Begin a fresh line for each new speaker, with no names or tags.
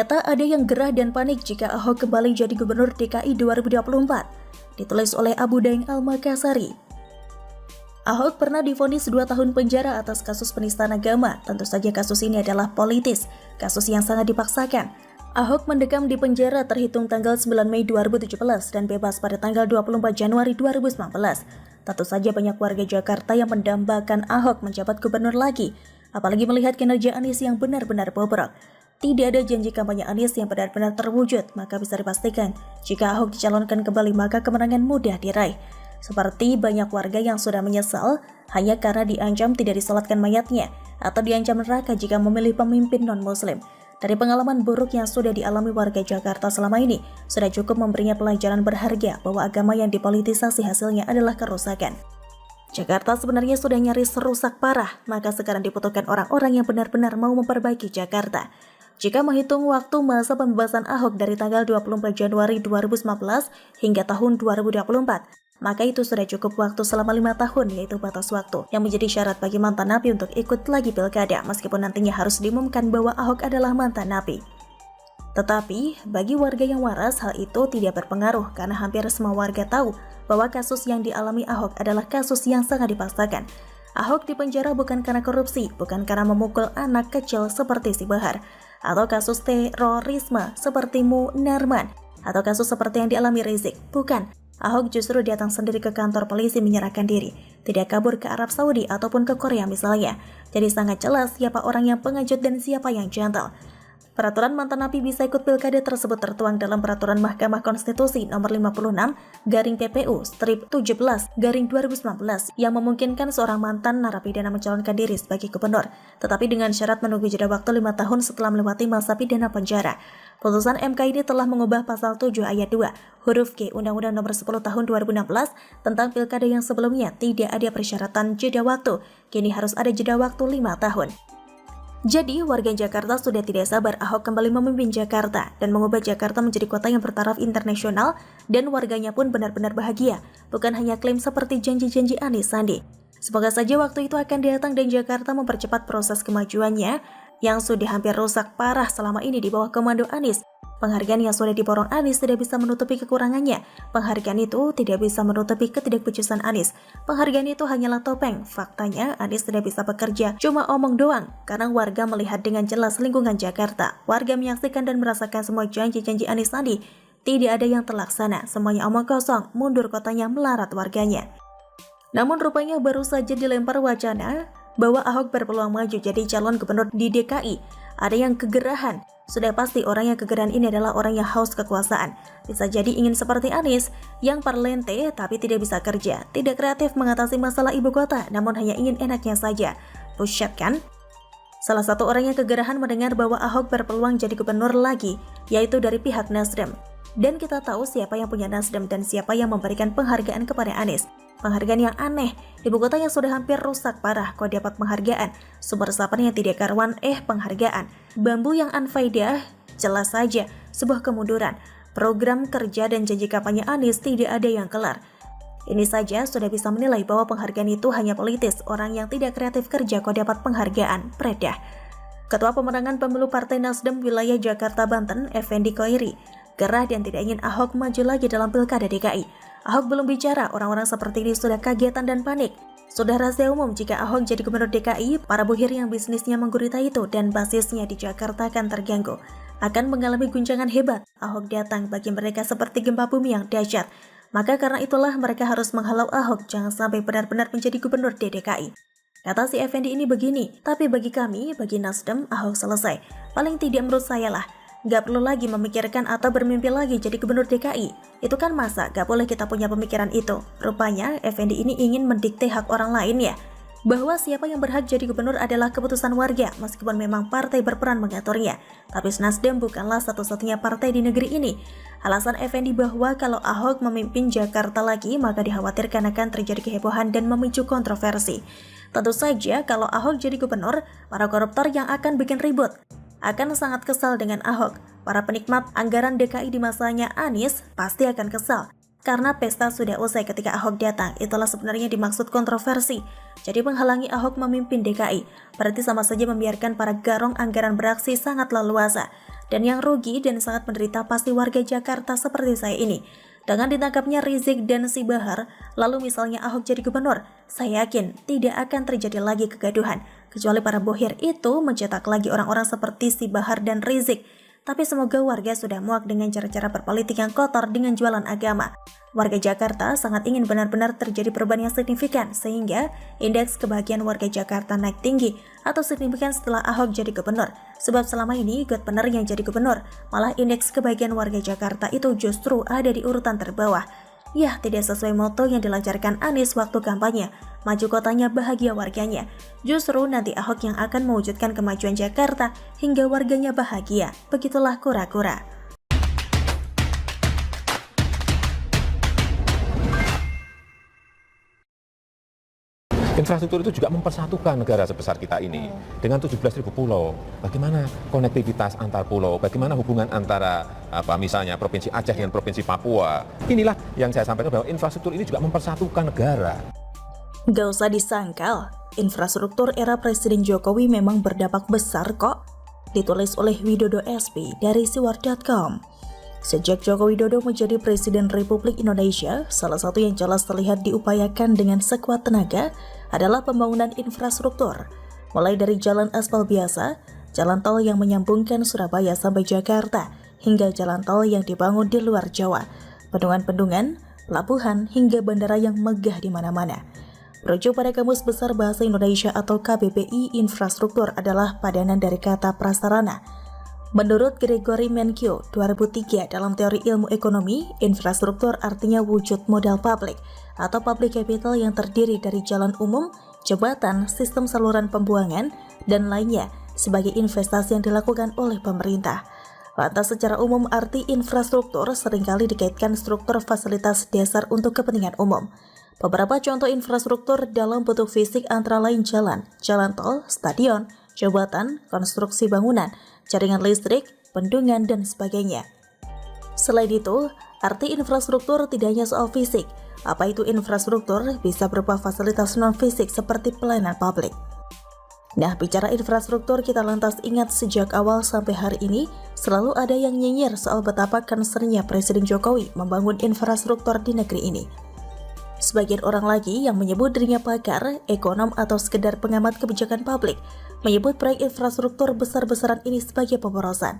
Ternyata ada yang gerah dan panik jika Ahok kembali jadi Gubernur DKI 2024. Ditulis oleh Abu Daeng Al-Makassari. Ahok pernah divonis 2 tahun penjara atas kasus penistaan agama. Tentu saja kasus ini adalah politis, kasus yang sangat dipaksakan. Ahok mendekam di penjara terhitung tanggal 9 Mei 2017 dan bebas pada tanggal 24 Januari 2019. Tentu saja banyak warga Jakarta yang mendambakan Ahok menjabat gubernur lagi, apalagi melihat kinerja Anies yang benar-benar bobrok. Tidak ada janji kampanye Anies yang benar-benar terwujud, maka bisa dipastikan jika Ahok dicalonkan kembali maka kemenangan mudah diraih. Seperti banyak warga yang sudah menyesal hanya karena diancam tidak disolatkan mayatnya atau diancam neraka jika memilih pemimpin non-muslim. Dari pengalaman buruk yang sudah dialami warga Jakarta selama ini, sudah cukup memberinya pelajaran berharga bahwa agama yang dipolitisasi hasilnya adalah kerusakan. Jakarta sebenarnya sudah nyaris rusak parah, maka sekarang dibutuhkan orang-orang yang benar-benar mau memperbaiki Jakarta. Jika menghitung waktu masa pembebasan Ahok dari tanggal 24 Januari 2019 hingga tahun 2024, maka itu sudah cukup waktu selama 5 tahun, yaitu batas waktu yang menjadi syarat bagi mantan napi untuk ikut lagi pilkada, meskipun nantinya harus diumumkan bahwa Ahok adalah mantan napi. Tetapi, bagi warga yang waras, hal itu tidak berpengaruh karena hampir semua warga tahu bahwa kasus yang dialami Ahok adalah kasus yang sangat dipaksakan. Ahok dipenjara bukan karena korupsi, bukan karena memukul anak kecil seperti si Bahar, atau kasus terorisme seperti Munarman, atau kasus seperti yang dialami Rizik. Bukan, Ahok justru datang sendiri ke kantor polisi menyerahkan diri, tidak kabur ke Arab Saudi ataupun ke Korea misalnya. Jadi sangat jelas siapa orang yang pengecut dan siapa yang jantel. Peraturan mantan napi bisa ikut pilkada tersebut tertuang dalam Peraturan Mahkamah Konstitusi Nomor 56/PPU/17/2019 yang memungkinkan seorang mantan narapidana mencalonkan diri sebagai gubernur, tetapi dengan syarat menunggu jeda waktu 5 tahun setelah melewati masa pidana penjara. Putusan MK ini telah mengubah pasal 7 ayat 2 huruf G Undang-Undang Nomor 10 Tahun 2016 tentang pilkada yang sebelumnya tidak ada persyaratan jeda waktu, kini harus ada jeda waktu 5 tahun. Jadi, warga Jakarta sudah tidak sabar Ahok kembali memimpin Jakarta dan mengubah Jakarta menjadi kota yang bertaraf internasional dan warganya pun benar-benar bahagia, bukan hanya klaim seperti janji-janji Anies Sandi. Semoga saja waktu itu akan datang dan Jakarta mempercepat proses kemajuannya yang sudah hampir rusak parah selama ini di bawah komando Anies. Penghargaan yang sudah diborong Anies tidak bisa menutupi kekurangannya. Penghargaan itu tidak bisa menutupi ketidakbecusan Anies. Penghargaan itu hanyalah topeng. Faktanya, Anies tidak bisa bekerja, cuma omong doang. Karena warga melihat dengan jelas lingkungan Jakarta. Warga menyaksikan dan merasakan semua janji-janji Anies Sandi. Tidak ada yang terlaksana, semuanya omong kosong, mundur kotanya melarat warganya. Namun rupanya baru saja dilempar wacana bahwa Ahok berpeluang maju jadi calon gubernur di DKI. Ada yang kegerahan. Sudah pasti orang yang kegerahan ini adalah orang yang haus kekuasaan. Bisa jadi ingin seperti Anies, yang parlente tapi tidak bisa kerja, tidak kreatif mengatasi masalah ibu kota, namun hanya ingin enaknya saja. Bullshit kan? Salah satu orang yang kegerahan mendengar bahwa Ahok berpeluang jadi gubernur lagi, yaitu dari pihak Nasdem. Dan kita tahu siapa yang punya Nasdem dan siapa yang memberikan penghargaan kepada Anies. Penghargaan yang aneh, ibu kota yang sudah hampir rusak parah kok dapat penghargaan, sumber resapan yang tidak karuan penghargaan, bambu yang anfaidah, jelas saja sebuah kemunduran, program kerja dan janji kampanye Anies tidak ada yang kelar. Ini saja sudah bisa menilai bahwa penghargaan itu hanya politis, orang yang tidak kreatif kerja kok dapat penghargaan, predah. Ketua Pemenangan Pemilu Partai Nasdem Wilayah Jakarta Banten, Effendi Koiri, gerah dan tidak ingin Ahok maju lagi dalam pilkada DKI. Ahok belum bicara, orang-orang seperti ini sudah kagetan dan panik. Sudah rahasia umum jika Ahok jadi gubernur DKI, para buhir yang bisnisnya menggurita itu dan basisnya di Jakarta akan terganggu. Akan mengalami guncangan hebat. Ahok datang bagi mereka seperti gempa bumi yang dahsyat. Maka karena itulah mereka harus menghalau Ahok jangan sampai benar-benar menjadi gubernur di DKI. Kata si Effendi ini begini, tapi bagi kami, bagi Nasdem, Ahok selesai. Paling tidak menurut saya lah. Gak perlu lagi memikirkan atau bermimpi lagi jadi gubernur DKI. Itu kan masa, gak boleh kita punya pemikiran itu. Rupanya, Effendi ini ingin mendikte hak orang lain ya. Bahwa siapa yang berhak jadi gubernur adalah keputusan warga, meskipun memang partai berperan mengaturnya. Tapi Nasdem bukanlah satu-satunya partai di negeri ini. Alasan Effendi bahwa kalau Ahok memimpin Jakarta lagi, maka dikhawatirkan akan terjadi kehebohan dan memicu kontroversi. Tentu saja, kalau Ahok jadi gubernur, para koruptor yang akan bikin ribut akan sangat kesal dengan Ahok. Para penikmat anggaran DKI di masanya Anies pasti akan kesal. Karena pesta sudah usai ketika Ahok datang, itulah sebenarnya dimaksud kontroversi. Jadi menghalangi Ahok memimpin DKI, berarti sama saja membiarkan para garong anggaran beraksi sangat leluasa. Dan yang rugi dan sangat menderita pasti warga Jakarta seperti saya ini. Dengan ditangkapnya Rizik dan si Bahar, lalu misalnya Ahok jadi gubernur, saya yakin tidak akan terjadi lagi kegaduhan. Kecuali para bohir itu mencetak lagi orang-orang seperti si Bahar dan Rizik. Tapi semoga warga sudah muak dengan cara-cara berpolitik yang kotor dengan jualan agama. Warga Jakarta sangat ingin benar-benar terjadi perubahan yang signifikan sehingga indeks kebahagiaan warga Jakarta naik tinggi atau signifikan setelah Ahok jadi gubernur. Sebab selama ini God benar yang jadi gubernur, malah indeks kebahagiaan warga Jakarta itu justru ada di urutan terbawah. Ya, tidak sesuai moto yang dilancarkan Anies waktu kampanye, maju kotanya bahagia warganya. Justru nanti Ahok yang akan mewujudkan kemajuan Jakarta hingga warganya bahagia. Begitulah kura-kura.
Infrastruktur itu juga mempersatukan negara sebesar kita ini dengan 17.000 pulau. Bagaimana konektivitas antar pulau, bagaimana hubungan antara misalnya Provinsi Aceh dengan Provinsi Papua. Inilah yang saya sampaikan bahwa infrastruktur ini juga mempersatukan negara.
Gak usah disangkal, infrastruktur era Presiden Jokowi memang berdampak besar kok. Ditulis oleh Widodo SP dari siwar.com. Sejak Joko Widodo menjadi Presiden Republik Indonesia, salah satu yang jelas terlihat diupayakan dengan sekuat tenaga adalah pembangunan infrastruktur. Mulai dari jalan aspal biasa, jalan tol yang menyambungkan Surabaya sampai Jakarta, hingga jalan tol yang dibangun di luar Jawa, bendungan-bendungan, pelabuhan, hingga bandara yang megah di mana-mana. Merujuk pada Kamus Besar Bahasa Indonesia atau KBBI, infrastruktur adalah padanan dari kata prasarana. Menurut Gregory Menkyo 2003 dalam teori ilmu ekonomi, infrastruktur artinya wujud modal publik atau public capital yang terdiri dari jalan umum, jembatan, sistem saluran pembuangan, dan lainnya sebagai investasi yang dilakukan oleh pemerintah. Lantas secara umum arti infrastruktur seringkali dikaitkan struktur fasilitas dasar untuk kepentingan umum. Beberapa contoh infrastruktur dalam bentuk fisik antara lain jalan tol, stadion, jembatan, konstruksi bangunan, jaringan listrik, bendungan, dan sebagainya. Selain itu, arti infrastruktur tidak hanya soal fisik. Apa itu infrastruktur? Bisa berupa fasilitas non-fisik seperti pelayanan publik. Nah, bicara infrastruktur, kita lantas ingat sejak awal sampai hari ini, selalu ada yang nyinyir soal betapa concernnya Presiden Jokowi membangun infrastruktur di negeri ini. Sebagian orang lagi yang menyebut dirinya pakar, ekonom, atau sekedar pengamat kebijakan publik, menyebut proyek infrastruktur besar-besaran ini sebagai pemborosan.